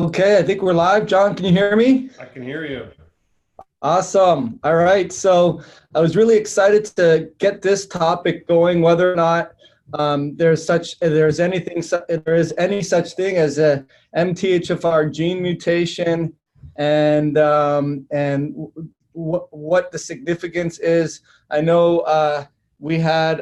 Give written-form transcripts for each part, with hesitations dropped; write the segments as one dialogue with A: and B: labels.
A: Okay, I think we're live. John, can you hear me?
B: I can hear you.
A: Awesome. All right. So I was really excited to get this topic going, whether or not there is any such thing as a MTHFR gene mutation, and what the significance is. I know we had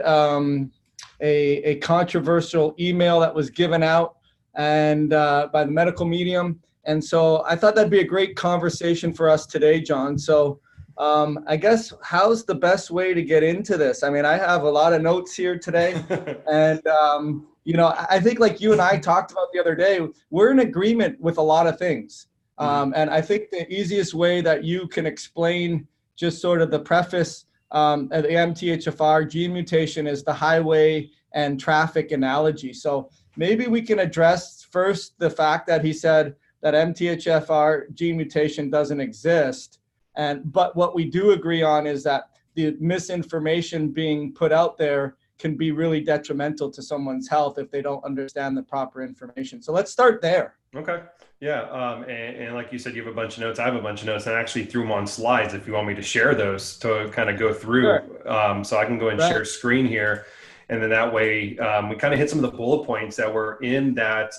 A: a controversial email that was given out and by the medical medium. And so I thought that'd be a great conversation for us today, John. So I guess how's the best way to get into this? I mean, I have a lot of notes here today. And, I think like you and I talked about the other day, we're in agreement with a lot of things. And I think the easiest way that you can explain just sort of the preface of the MTHFR gene mutation is the highway and traffic analogy. So maybe we can address first the fact that he said that MTHFR gene mutation doesn't exist. But what we do agree on is that the misinformation being put out there can be really detrimental to someone's health if they don't understand the proper information. So let's start there.
B: Okay. Yeah. And like you said, you have a bunch of notes. I have a bunch of notes, and I actually threw them on slides if you want me to share those to kind of go through.
A: Sure.
B: So I can go and
A: Right.
B: share screen here. And then that way we kind of hit some of the bullet points that were in that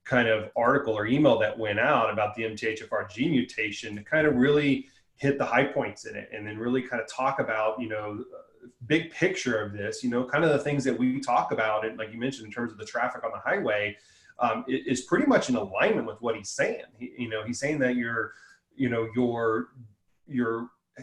B: kind of article or email that went out about the MTHFR gene mutation to kind of really hit the high points in it, and then really kind of talk about, big picture of this, kind of the things that we talk about. And like you mentioned, in terms of the traffic on the highway, is pretty much in alignment with what he's saying. He's saying that your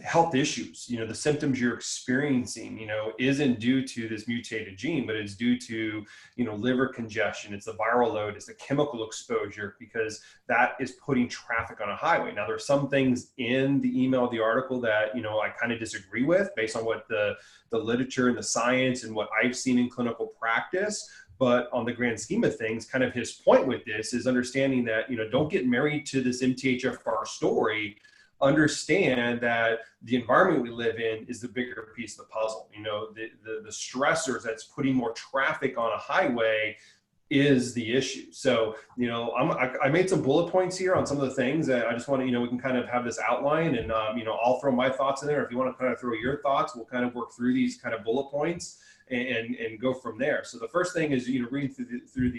B: health issues, the symptoms you're experiencing, isn't due to this mutated gene, but it's due to, liver congestion. It's the viral load, it's the chemical exposure, because that is putting traffic on a highway. Now, there's some things in the email, the article that, I kind of disagree with based on what the literature and the science and what I've seen in clinical practice. But on the grand scheme of things, kind of his point with this is understanding that, don't get married to this MTHFR story. Understand that the environment we live in is the bigger piece of the puzzle. The stressors that's putting more traffic on a highway is the issue. So, I made some bullet points here on some of the things that I just want to, we can kind of have this outline, and, I'll throw my thoughts in there. If you want to kind of throw your thoughts, we'll kind of work through these kind of bullet points and go from there. So the first thing is, reading through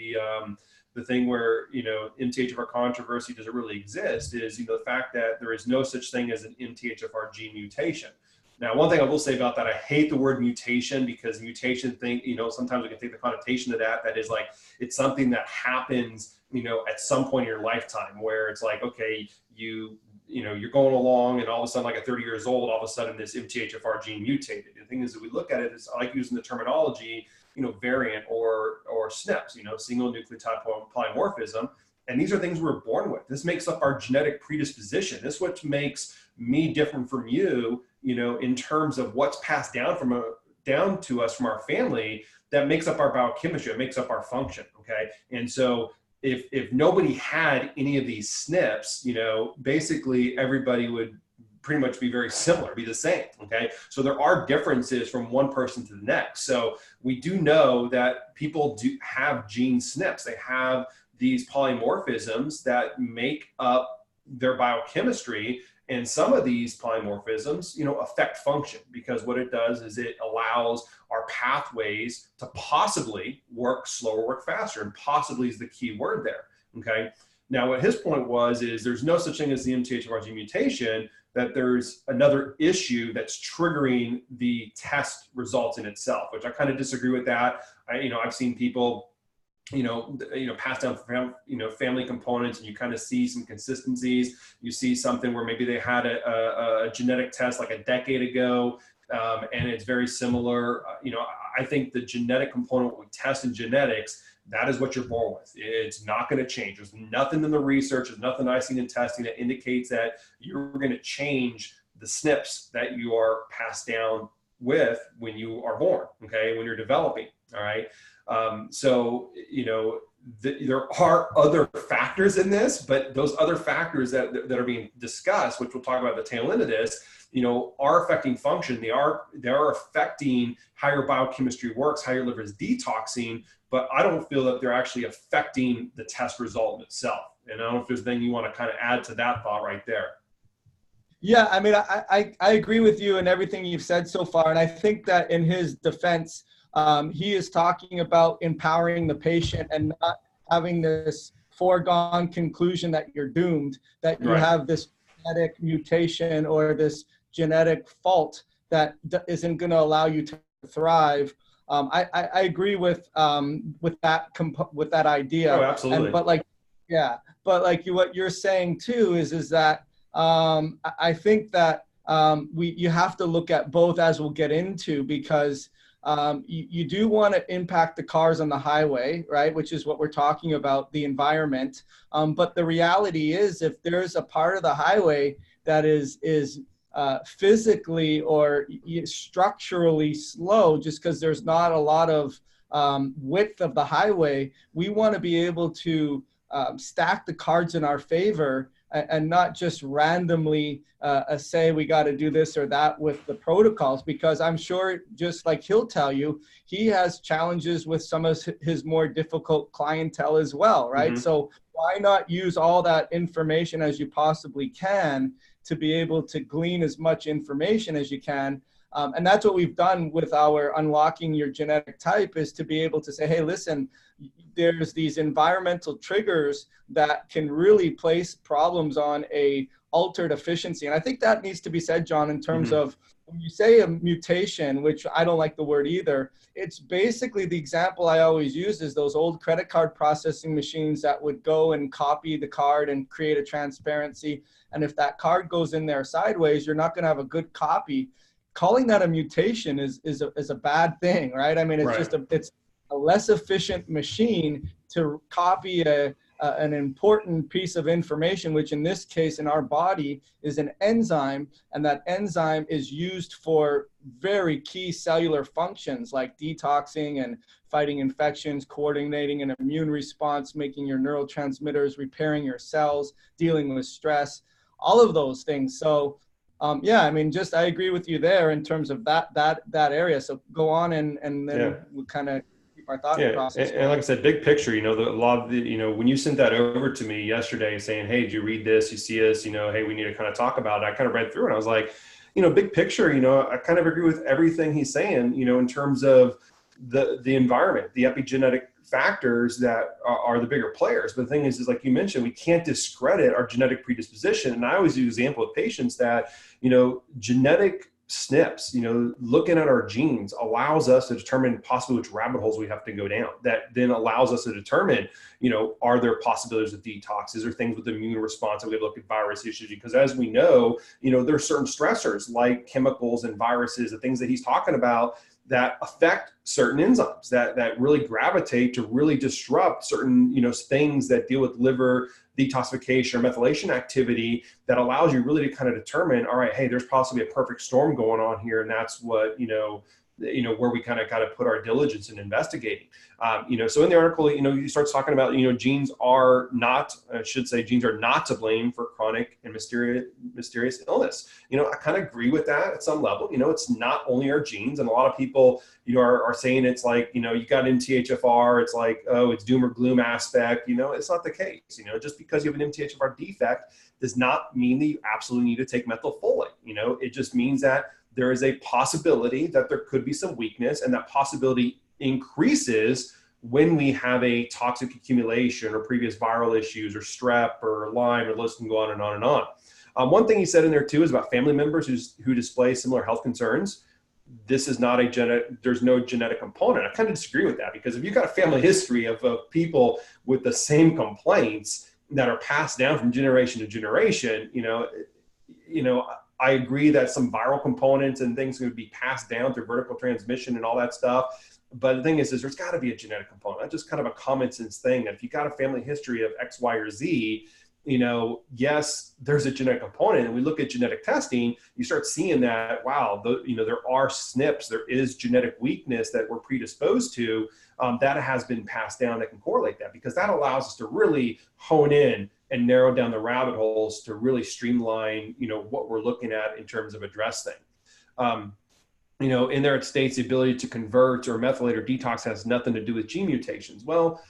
B: the thing where, MTHFR controversy doesn't really exist is, the fact that there is no such thing as an MTHFR gene mutation. Now, one thing I will say about that, I hate the word mutation, because mutation thing, sometimes we can take the connotation of that is like, it's something that happens, at some point in your lifetime, where it's like, okay, you're going along, and all of a sudden, like at 30 years old, all of a sudden this MTHFR gene mutated. The thing is, that we look at it as, I like using the terminology, variant or SNPs, single nucleotide polymorphism. And these are things we're born with. This makes up our genetic predisposition. This is what makes me different from you, in terms of what's passed down to us from our family. That makes up our biochemistry. It makes up our function. Okay. And so if nobody had any of these SNPs, basically everybody would pretty much be very similar, be the same. Okay. So there are differences from one person to the next. So we do know that people do have gene SNPs. They have these polymorphisms that make up their biochemistry. And some of these polymorphisms, affect function, because what it does is it allows our pathways to possibly work slower, work faster, and possibly is the key word there. Okay. Now, what his point is there's no such thing as the MTHFR gene mutation, that there's another issue that's triggering the test results in itself, which I kind of disagree with that. I've seen people, pass down from, family components, and you kind of see some consistencies. You see something where maybe they had a genetic test like a decade ago, and it's very similar. I think the genetic component we test in genetics, that is what you're born with. It's not going to change. There's nothing in the research, there's nothing I've seen in testing that indicates that you're going to change the SNPs that you are passed down with when you are born, okay, when you're developing, all right? There are other factors in this, but those other factors that are being discussed, which we'll talk about at the tail end of this, are affecting function. They are affecting how your biochemistry works, how your liver is detoxing, but I don't feel that they're actually affecting the test result in itself. And I don't know if there's anything you want to kind of add to that thought right there.
A: Yeah, I mean, I agree with you and everything you've said so far. And I think that in his defense, he is talking about empowering the patient and not having this foregone conclusion that you're doomed, that you
B: Right.
A: have this genetic mutation or this genetic fault that isn't going to allow you to thrive. I agree with that idea.
B: Oh,
A: And
B: absolutely.
A: but like, yeah, but like what you're saying too is that I think that you have to look at both, as we'll get into, because you do want to impact the cars on the highway, right? Which is what we're talking about, the environment. But the reality is, if there's a part of the highway that is physically or structurally slow, just because there's not a lot of width of the highway, we want to be able to stack the cards in our favor and not just randomly say we got to do this or that with the protocols, because I'm sure, just like he'll tell you, he has challenges with some of his more difficult clientele as well, right?
B: Mm-hmm.
A: So why not use all that information as you possibly can to be able to glean as much information as you can? And that's what we've done with our Unlocking Your Genetic Type, is to be able to say, hey, listen, there's these environmental triggers that can really place problems on a altered efficiency. And I think that needs to be said, John, in terms
B: Mm-hmm.
A: of when you say a mutation, which I don't like the word either, it's basically, the example I always use is those old credit card processing machines that would go and copy the card and create a transparency. And if that card goes in there sideways, you're not going to have a good copy. Calling that a mutation is a bad thing, right? I mean, it's
B: Right.
A: just it's a less efficient machine to copy an important piece of information, which in this case in our body is an enzyme, and that enzyme is used for very key cellular functions like detoxing and fighting infections, coordinating an immune response, making your neurotransmitters, repairing your cells, dealing with stress, all of those things. So yeah, I mean, just I agree with you there in terms of that area. So go on, and then we'll kind of keep our thought process going.
B: And like I said, big picture, a lot of the, when you sent that over to me yesterday saying, hey, did you read this? You see this, hey, we need to kind of talk about it. I kind of read through it and I was like, big picture, I kind of agree with everything he's saying, in terms of the environment, the epigenetic factors that are the bigger players. But the thing is like you mentioned, we can't discredit our genetic predisposition. And I always use the example of patients that, genetic SNPs, looking at our genes allows us to determine possibly which rabbit holes we have to go down. That then allows us to determine, are there possibilities of detox? Is there things with the immune response that we look at virus issues? Because as we know, there are certain stressors like chemicals and viruses, the things that he's talking about that affect certain enzymes that really gravitate to really disrupt certain, things that deal with liver detoxification or methylation activity that allows you really to kind of determine, all right, hey, there's possibly a perfect storm going on here. And that's what, where we kind of put our diligence in investigating. So in the article, he starts talking about, genes are not, genes are not to blame for chronic and mysterious illness. I kind of agree with that at some level. It's not only our genes, and a lot of people, are saying it's like, you got MTHFR, it's like, oh, it's doom or gloom aspect. It's not the case. Just because you have an MTHFR defect does not mean that you absolutely need to take methylfolate. It just means that there is a possibility that there could be some weakness, and that possibility increases when we have a toxic accumulation or previous viral issues or strep or Lyme, or the list can go on and on and on. One thing he said in there too is about family members who display similar health concerns. This is not there's no genetic component. I kind of disagree with that, because if you've got a family history of people with the same complaints that are passed down from generation to generation, I agree that some viral components and things would be passed down through vertical transmission and all that stuff. But the thing is there's got to be a genetic component. That's just kind of a common sense thing. If you've got a family history of X, Y, or Z, yes, there's a genetic component. And we look at genetic testing, you start seeing that, wow, there are SNPs, there is genetic weakness that we're predisposed to, that has been passed down that can correlate that, because that allows us to really hone in and narrow down the rabbit holes to really streamline, what we're looking at in terms of address thing. In there it states the ability to convert or methylate or detox has nothing to do with gene mutations. Well,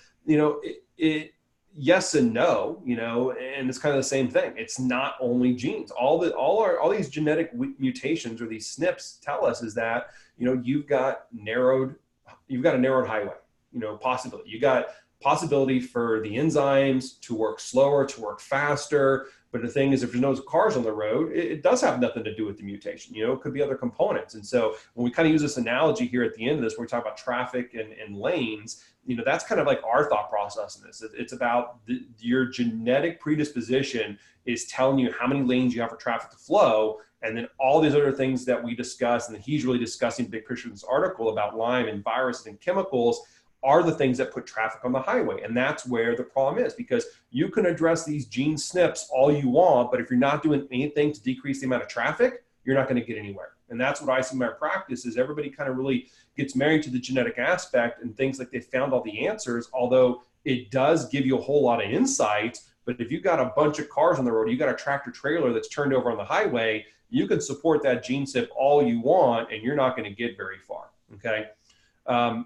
B: yes and no, and it's kind of the same thing. It's not only genes. All these genetic mutations or these SNPs tell us is that, you've got a narrowed highway, possibility. You got possibility for the enzymes to work slower, to work faster. But the thing is, if there's no cars on the road, it does have nothing to do with the mutation. It could be other components. And so when we kind of use this analogy here at the end of this, where we talk about traffic and lanes, that's kind of like our thought process in this. It's about your genetic predisposition is telling you how many lanes you have for traffic to flow. And then all these other things that we discuss, and he's really discussing big picture in this article about Lyme and viruses and chemicals, are the things that put traffic on the highway. And that's where the problem is, because you can address these gene SNPs all you want, but if you're not doing anything to decrease the amount of traffic, you're not going to get anywhere. And that's what I see in my practice is everybody kind of really gets married to the genetic aspect and thinks like they found all the answers, although it does give you a whole lot of insight. But if you've got a bunch of cars on the road, you got a tractor trailer that's turned over on the highway, you can support that gene SNP all you want, and you're not going to get very far. Okay.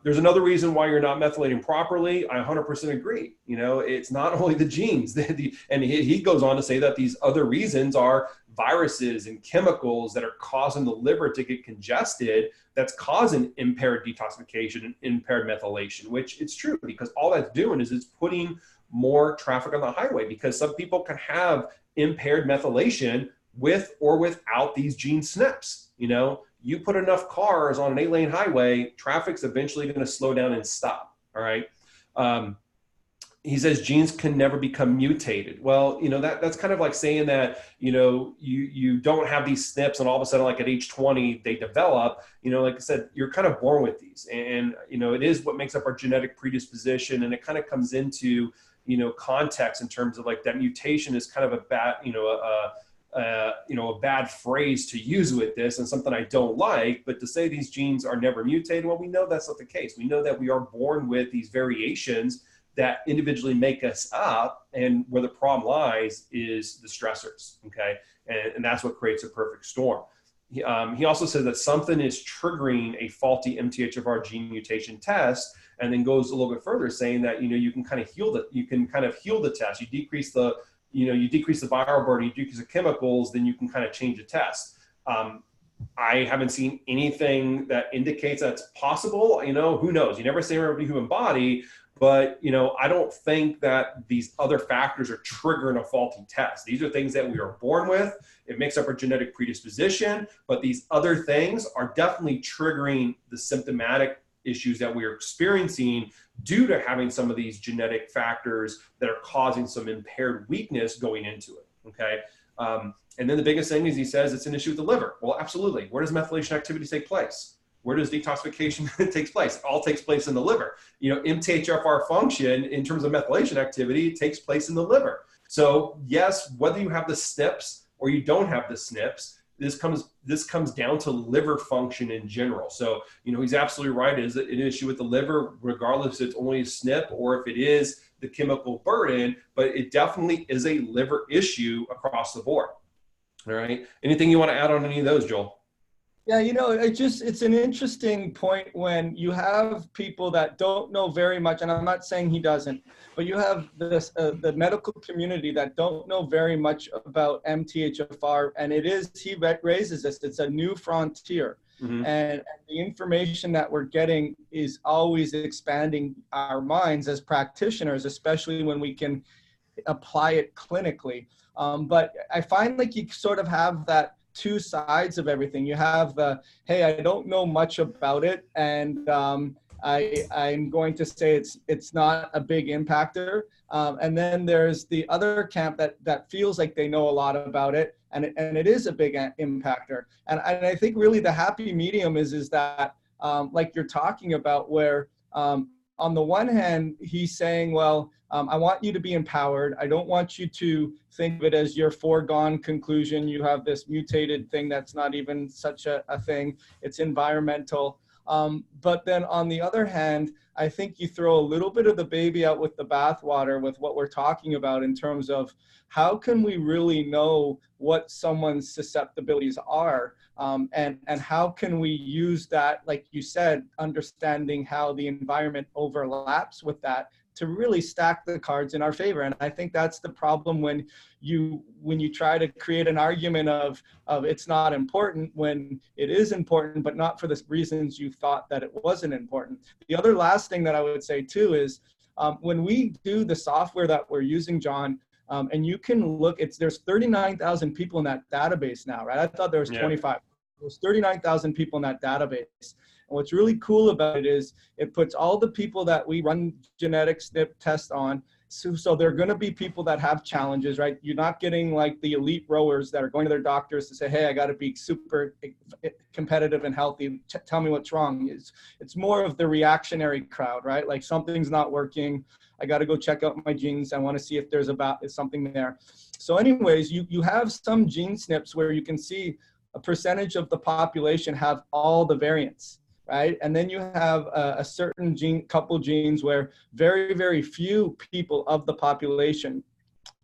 B: There's another reason why you're not methylating properly. I 100% agree. It's not only the genes, and he goes on to say that these other reasons are viruses and chemicals that are causing the liver to get congested, that's causing impaired detoxification and impaired methylation, which it's true, because all that's doing is it's putting more traffic on the highway, because some people can have impaired methylation with or without these gene SNPs. You put enough cars on an 8-lane highway, traffic's eventually going to slow down and stop. All right. He says genes can never become mutated. Well, that's kind of like saying that, you don't have these SNPs and all of a sudden, like at age 20, they develop. Like I said, you're kind of born with these, and it is what makes up our genetic predisposition. And it kind of comes into, context in terms of like that mutation is kind of a bad, a bad phrase to use with this, and something I don't like. But to say these genes are never mutated, well, we know that's not the case. We know that we are born with these variations that individually make us up, and where the problem lies is the stressors. Okay, and that's what creates a perfect storm. He also says that something is triggering a faulty MTHFR gene mutation test, and then goes a little bit further, saying that you can kind of heal the test. You decrease the viral burden, you decrease the chemicals, then you can kind of change the test. I haven't seen anything that indicates that's possible. Who knows? You never say every human body, but I don't think that these other factors are triggering a faulty test. These are things that we are born with. It makes up our genetic predisposition, but these other things are definitely triggering the symptomatic issues that we are experiencing due to having some of these genetic factors that are causing some impaired weakness going into it. Okay. And then the biggest thing is he says it's an issue with the liver. Well, absolutely. Where does methylation activity take place? Where does detoxification take place? It all takes place in the liver. MTHFR function in terms of methylation activity takes place in the liver. So yes, whether you have the SNPs or you don't have the SNPs, this comes down to liver function in general. So, he's absolutely right. It is an issue with the liver, regardless if it's only a SNP or if it is the chemical burden, but it definitely is a liver issue across the board. All right. Anything you want to add on any of those, Joel?
A: Yeah, it's an interesting point when you have people that don't know very much, and I'm not saying he doesn't, but you have the medical community that don't know very much about MTHFR, and he raises this, it's a new frontier. Mm-hmm. And the information that we're getting is always expanding our minds as practitioners, especially when we can apply it clinically. But I find like you sort of have that two sides of everything. You have the, hey, I don't know much about it, and I'm going to say it's not a big impactor. And then there's the other camp that feels like they know a lot about it, and it is a big impactor. And I think really the happy medium is that like you're talking about, where on the one hand, he's saying, well, I want you to be empowered. I don't want you to think of it as your foregone conclusion. You have this mutated thing that's not even such a thing. It's environmental. But then on the other hand, I think you throw a little bit of the baby out with the bathwater with what we're talking about in terms of how can we really know what someone's susceptibilities are, and how can we use that, like you said, understanding how the environment overlaps with that to really stack the cards in our favor. And I think that's the problem when you try to create an argument of it's not important when it is important, but not for the reasons you thought that it wasn't important. The other last thing that I would say too is when we do the software that we're using, John, and you can look, there's 39,000 people in that database now, right? I thought there was 25. There's 39,000 people in that database. And what's really cool about it is it puts all the people that we run genetic SNP tests on. So they're going to be people that have challenges, right? You're not getting like the elite rowers that are going to their doctors to say, hey, I got to be super competitive and healthy. Tell me what's wrong. It's more of the reactionary crowd, right? Like something's not working. I got to go check out my genes. I want to see if there's something there. So anyways, you have some gene SNPs where you can see a percentage of the population have all the variants, right? And then you have a certain couple genes where very, very few people of the population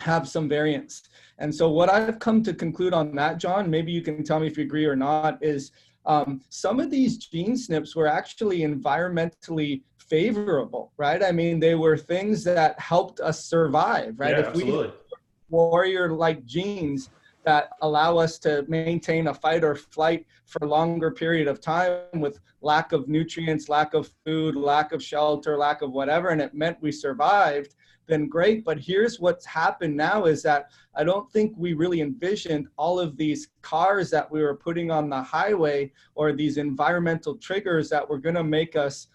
A: have some variants. And so what I've come to conclude on that, John, maybe you can tell me if you agree or not, is some of these gene SNPs were actually environmentally favorable, right? I mean, they were things that helped us survive, right?
B: Yeah,
A: if
B: absolutely.
A: we warrior-like genes that allow us to maintain a fight or flight for a longer period of time with lack of nutrients, lack of food, lack of shelter, lack of whatever, and it meant we survived, then great. But here's what's happened now is that I don't think we really envisioned all of these cars that we were putting on the highway or these environmental triggers that were going to make us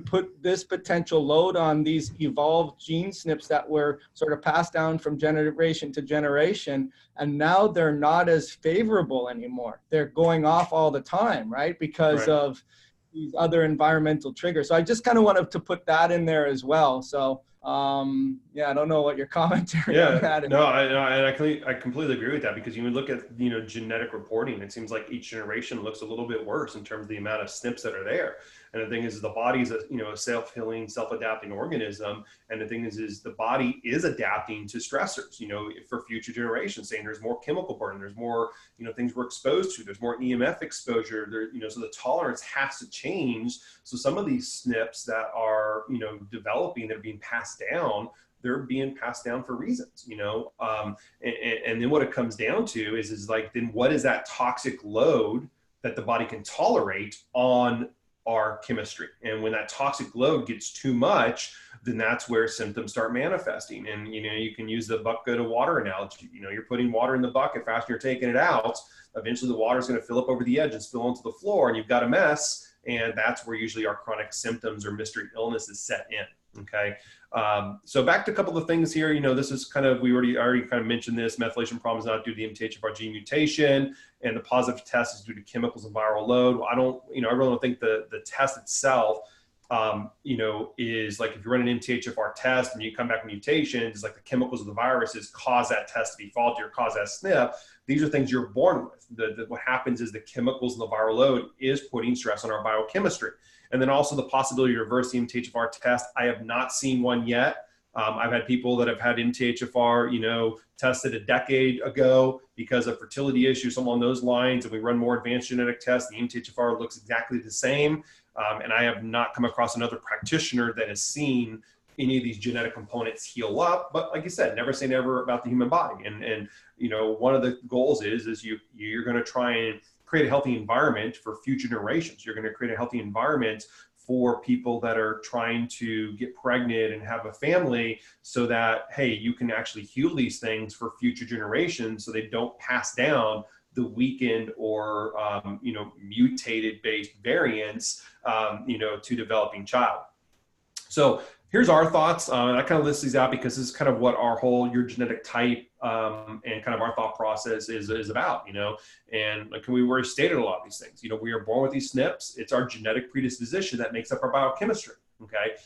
A: put this potential load on these evolved gene SNPs that were sort of passed down from generation to generation. And now they're not as favorable anymore. They're going off all the time, right? Because of these other environmental triggers. So I just kind of wanted to put that in there as well. So yeah, I don't know what your commentary on that is.
B: No, I completely agree with that, because you would look at, genetic reporting, it seems like each generation looks a little bit worse in terms of the amount of SNPs that are there. And the thing is the body is a self-healing, self-adapting organism. And the thing is the body is adapting to stressors, for future generations, saying there's more chemical burden, there's more, things we're exposed to, there's more EMF exposure there, so the tolerance has to change. So some of these SNPs that are, developing, that are being passed down, they're being passed down for reasons, and then what it comes down to is like, then what is that toxic load that the body can tolerate on our chemistry? And when that toxic load gets too much, then that's where symptoms start manifesting. And, you can use the bucket of water analogy. You're putting water in the bucket, faster you're taking it out. Eventually the water is going to fill up over the edge and spill onto the floor, and you've got a mess. And that's where usually our chronic symptoms or mystery illnesses set in. Okay. So back to a couple of things here. This is kind of, we already kind of mentioned this. Methylation problem is not due to the MTHFR gene mutation, and the positive test is due to chemicals and viral load. I really don't think the test itself, is like, if you run an MTHFR test and you come back with mutations, it's like the chemicals of the viruses cause that test to be faulty or cause that SNP. These are things you're born with. What happens is the chemicals and the viral load is putting stress on our biochemistry. And then also the possibility to reverse the MTHFR test. I have not seen one yet. I've had people that have had MTHFR, tested a decade ago because of fertility issues, something along those lines. And we run more advanced genetic tests. The MTHFR looks exactly the same. And I have not come across another practitioner that has seen any of these genetic components heal up. But like you said, never say never about the human body. And one of the goals is you're going to try and create a healthy environment for future generations. You're going to create a healthy environment for people that are trying to get pregnant and have a family, so that, hey, you can actually heal these things for future generations, so they don't pass down the weakened or mutated based variants to developing child. So here's our thoughts. I kind of list these out because this is kind of what your genetic type and kind of our thought process is about, and like we already stated a lot of these things. We are born with these SNPs. It's our genetic predisposition that makes up our biochemistry. Okay.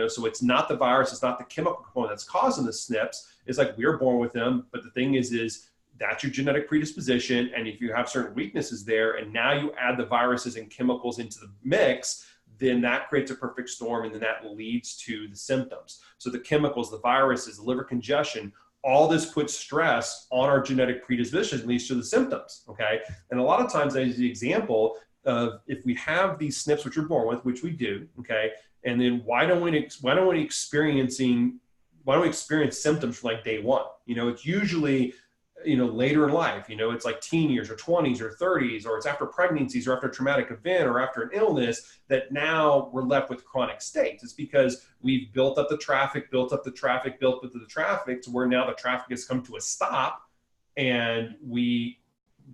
B: So it's not the virus, it's not the chemical component that's causing the SNPs. It's like we're born with them. But the thing is that's your genetic predisposition. And if you have certain weaknesses there, and now you add the viruses and chemicals into the mix, then that creates a perfect storm, and then that leads to the symptoms. So the chemicals, the viruses, the liver congestion, all this puts stress on our genetic predisposition, leads to the symptoms, okay? And a lot of times, as the example of, if we have these SNPs, which we're born with, which we do, okay, And then why don't we experience symptoms from like day one? You know, it's usually, you know, later in life, you know, it's like teen years or 20s or 30s, or it's after pregnancies or after a traumatic event or after an illness that now we're left with chronic states. It's because we've built up the traffic to where now the traffic has come to a stop and we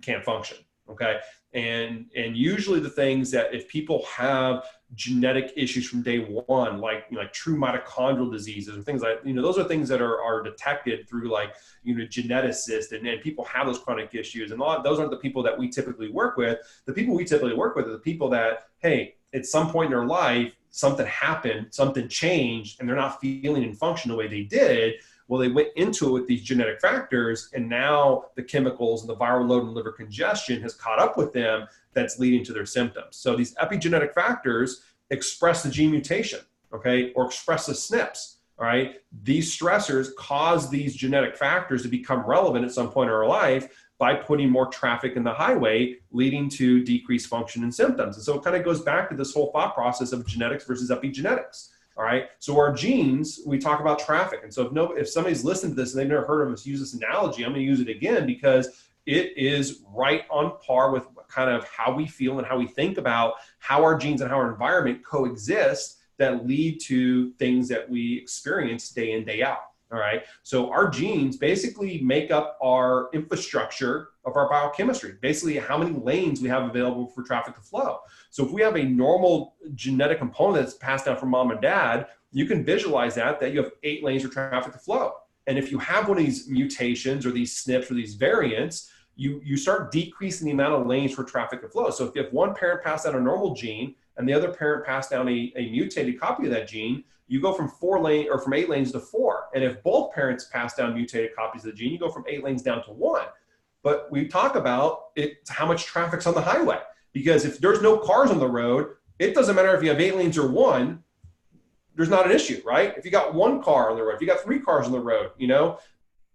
B: can't function. Okay. And usually the things that if people have genetic issues from day one, like, you know, like true mitochondrial diseases or things like, you know, those are things that are detected through like, you know, geneticists, and people have those chronic issues. And those aren't the people that we typically work with. The people we typically work with are the people that, hey, at some point in their life, something happened, something changed, and they're not feeling and function the way they did. Well, they went into it with these genetic factors, and now the chemicals and the viral load and liver congestion has caught up with them. That's leading to their symptoms. So these epigenetic factors express the gene mutation, okay, or express the SNPs, all right? These stressors cause these genetic factors to become relevant at some point in our life by putting more traffic in the highway, leading to decreased function and symptoms. And so it kind of goes back to this whole thought process of genetics versus epigenetics. All right. So our genes, we talk about traffic. And so if somebody's listened to this and they've never heard of us use this analogy, I'm going to use it again because it is right on par with kind of how we feel and how we think about how our genes and how our environment coexist that lead to things that we experience day in, day out. All right. So our genes basically make up our infrastructure of our biochemistry, basically how many lanes we have available for traffic to flow. So if we have a normal genetic component that's passed down from mom and dad, you can visualize that you have 8 lanes for traffic to flow. And if you have one of these mutations or these SNPs or these variants, you start decreasing the amount of lanes for traffic to flow. So if you have one parent pass down a normal gene and the other parent passed down a mutated copy of that gene, you go from 8 lanes to 4. And if both parents pass down mutated copies of the gene, you go from 8 lanes down to 1. But we talk about how much traffic's on the highway, because if there's no cars on the road, it doesn't matter if you have 8 lanes or 1, there's not an issue, right? If you got 1 car on the road, if you got 3 cars on the road, you know,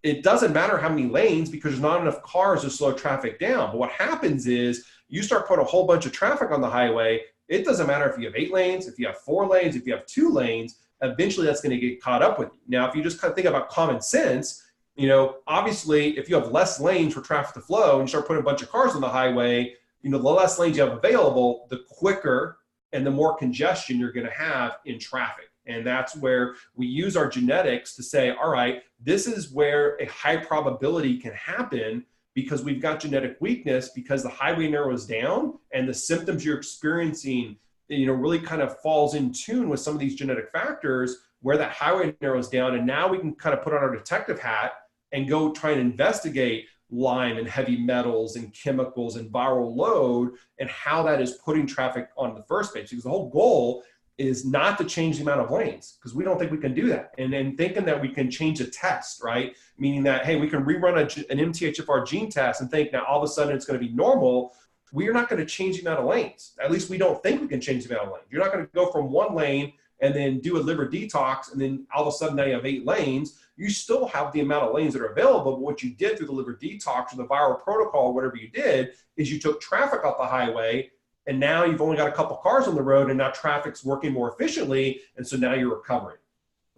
B: it doesn't matter how many lanes because there's not enough cars to slow traffic down. But what happens is you start putting a whole bunch of traffic on the highway. It doesn't matter if you have 8 lanes, if you have 4 lanes, if you have 2 lanes, eventually that's going to get caught up with you. Now, if you just kind of think about common sense, you know, obviously if you have less lanes for traffic to flow and you start putting a bunch of cars on the highway, you know, the less lanes you have available, the quicker and the more congestion you're going to have in traffic. And that's where we use our genetics to say, all right, this is where a high probability can happen because we've got genetic weakness, because the highway narrows down and the symptoms you're experiencing, you know, really kind of falls in tune with some of these genetic factors where that highway narrows down. And now we can kind of put on our detective hat and go try and investigate Lyme and heavy metals and chemicals and viral load and how that is putting traffic on the first place. Because the whole goal is not to change the amount of lanes, because we don't think we can do that. And then thinking that we can change a test, right? Meaning that, hey, we can rerun an MTHFR gene test and think now all of a sudden it's going to be normal. We are not going to change the amount of lanes. At least we don't think we can change the amount of lanes. You're not going to go from 1 lane and then do a liver detox and then all of a sudden now you have 8 lanes. You still have the amount of lanes that are available, but what you did through the liver detox or the viral protocol, or whatever you did, is you took traffic off the highway, and now you've only got a couple cars on the road, and now traffic's working more efficiently, and so now you're recovering.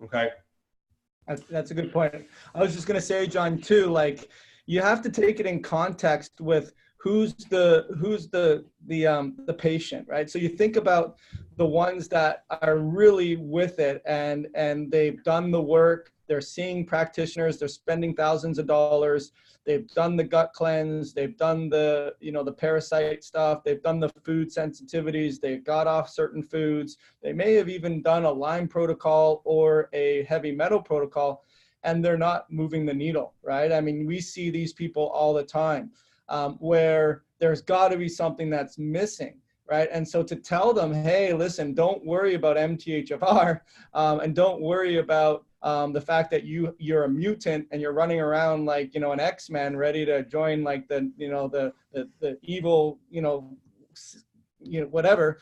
B: Okay.
A: That's a good point. I was just going to say, John, too, like you have to take it in context with who's the patient, right? So you think about the ones that are really with it and they've done the work, they're seeing practitioners, they're spending thousands of dollars, they've done the gut cleanse, they've done the, you know, the parasite stuff, they've done the food sensitivities, they've got off certain foods, they may have even done a Lyme protocol or a heavy metal protocol, and they're not moving the needle, right? I mean, we see these people all the time where there's got to be something that's missing, right? And so to tell them, hey, listen, don't worry about MTHFR and don't worry about the fact that you're a mutant and you're running around like, you know, an X-Men ready to join like the, you know, the evil, you know, whatever,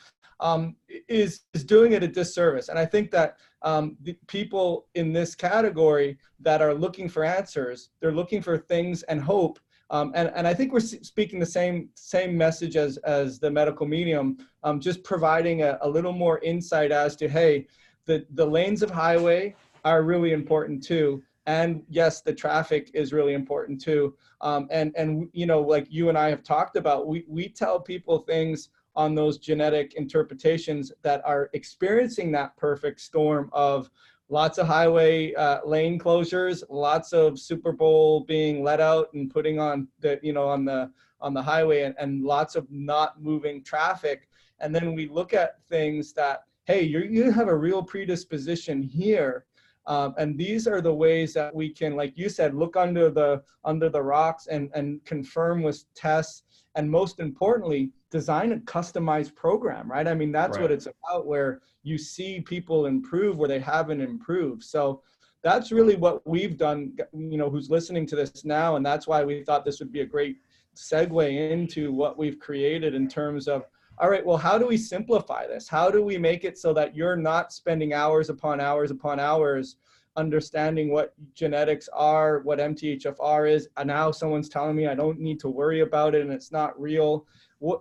A: is doing it a disservice. And I think that the people in this category that are looking for answers, they're looking for things and hope And I think we're speaking the same message as the medical medium, just providing a little more insight as to, hey, the lanes of highway are really important too. And yes, the traffic is really important too. And you know, like you and I have talked about, we tell people things on those genetic interpretations that are experiencing that perfect storm of lots of highway lane closures, lots of Super Bowl being let out and putting on the, you know, on the highway, and lots of not moving traffic. And then we look at things that, hey, you have a real predisposition here. And these are the ways that we can, like you said, look under the rocks and confirm with tests. And most importantly, design a customized program, right? I mean, that's what it's about, where you see people improve where they haven't improved. So that's really what we've done, you know, who's listening to this now. And that's why we thought this would be a great segue into what we've created in terms of, all right, well, how do we simplify this? How do we make it so that you're not spending hours upon hours upon hours understanding what genetics are, what MTHFR is, and now someone's telling me I don't need to worry about it and it's not real.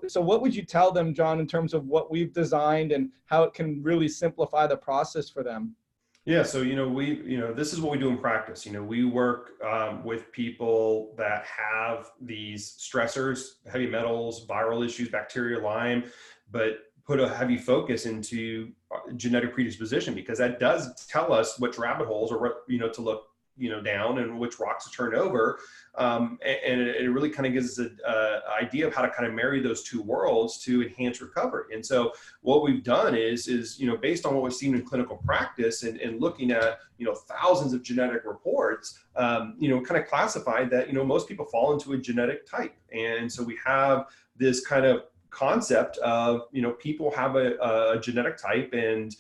A: So what would you tell them, John, in terms of what we've designed and how it can really simplify the process for them?
B: Yeah, so this is what we do in practice. We work with people that have these stressors, heavy metals, viral issues, bacteria, Lyme, but put a heavy focus into genetic predisposition, because that does tell us which rabbit holes or to look down and which rocks to turn over. And it really kind of gives us an idea of how to kind of marry those two worlds to enhance recovery. And so what we've done is based on what we've seen in clinical practice and looking at, thousands of genetic reports, kind of classified that, most people fall into a genetic type. And so we have this kind of concept of, people have a genetic type, and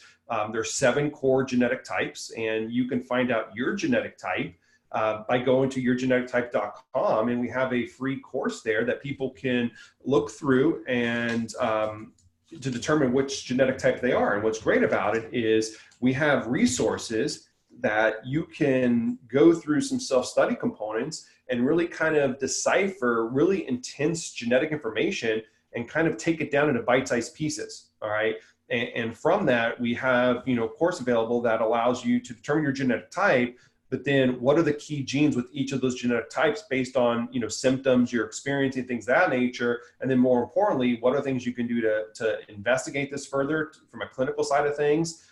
B: there's 7 core genetic types, and you can find out your genetic type by going to yourgenetictype.com, and we have a free course there that people can look through and to determine which genetic type they are. And what's great about it is we have resources that you can go through some self-study components and really kind of decipher really intense genetic information and kind of take it down into bite-sized pieces. All right. And from that, we have, a course available that allows you to determine your genetic type, but then what are the key genes with each of those genetic types based on, symptoms you're experiencing, things of that nature. And then more importantly, what are things you can do to investigate this further from a clinical side of things,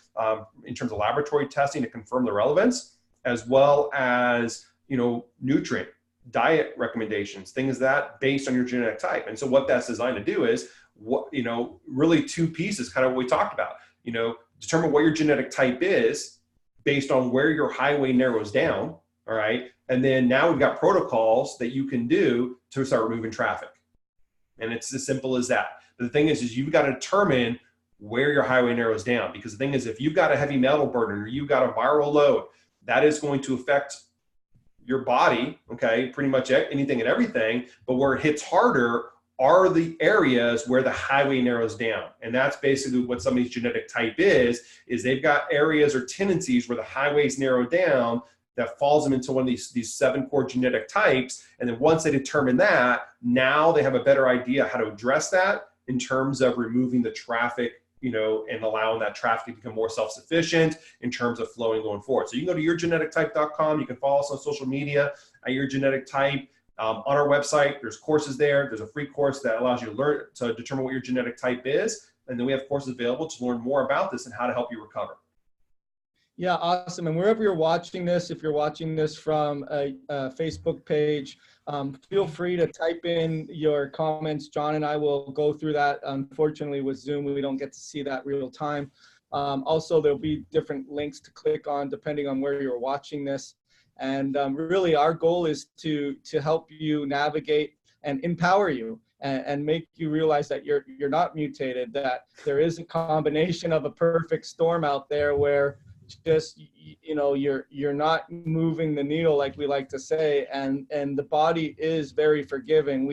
B: in terms of laboratory testing to confirm the relevance, as well as, nutrient, diet recommendations, things that based on your genetic type. And so what that's designed to do is, really 2 pieces, kind of what we talked about, determine what your genetic type is based on where your highway narrows down. All right. And then now we've got protocols that you can do to start removing traffic. And it's as simple as that. But the thing is you've got to determine where your highway narrows down, because the thing is, if you've got a heavy metal burden or you've got a viral load, that is going to affect your body, okay, pretty much anything and everything. But where it hits harder are the areas where the highway narrows down. And that's basically what somebody's genetic type is they've got areas or tendencies where the highways narrow down that falls them into one of these 7 core genetic types. And then once they determine that, now they have a better idea how to address that in terms of removing the traffic, and allowing that traffic to become more self-sufficient in terms of flowing going forward. So you can go to yourgenetictype.com. You can follow us on social media at Your Genetic Type. On our website, there's courses there. There's a free course that allows you to learn to determine what your genetic type is. And then we have courses available to learn more about this and how to help you recover.
A: Yeah, awesome. And wherever you're watching this, if you're watching this from a Facebook page, feel free to type in your comments. John and I will go through that. Unfortunately, with Zoom, we don't get to see that real time. Also, there'll be different links to click on depending on where you're watching this. And really, our goal is to help you navigate and empower you and make you realize that you're not mutated, that there is a combination of a perfect storm out there where just, you're not moving the needle, like we like to say, and the body is very forgiving.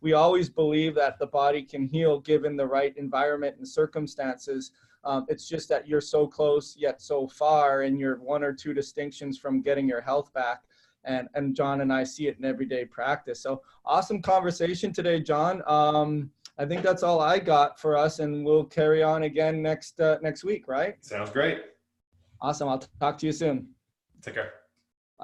A: We always believe that the body can heal given the right environment and circumstances. It's just that you're so close yet so far, and you're 1 or 2 distinctions from getting your health back. and John and I see it in everyday practice. So awesome conversation today, John. I think that's all I got for us, and we'll carry on again next week, right?
B: Sounds great.
A: Awesome. I'll talk to you soon.
B: Take care.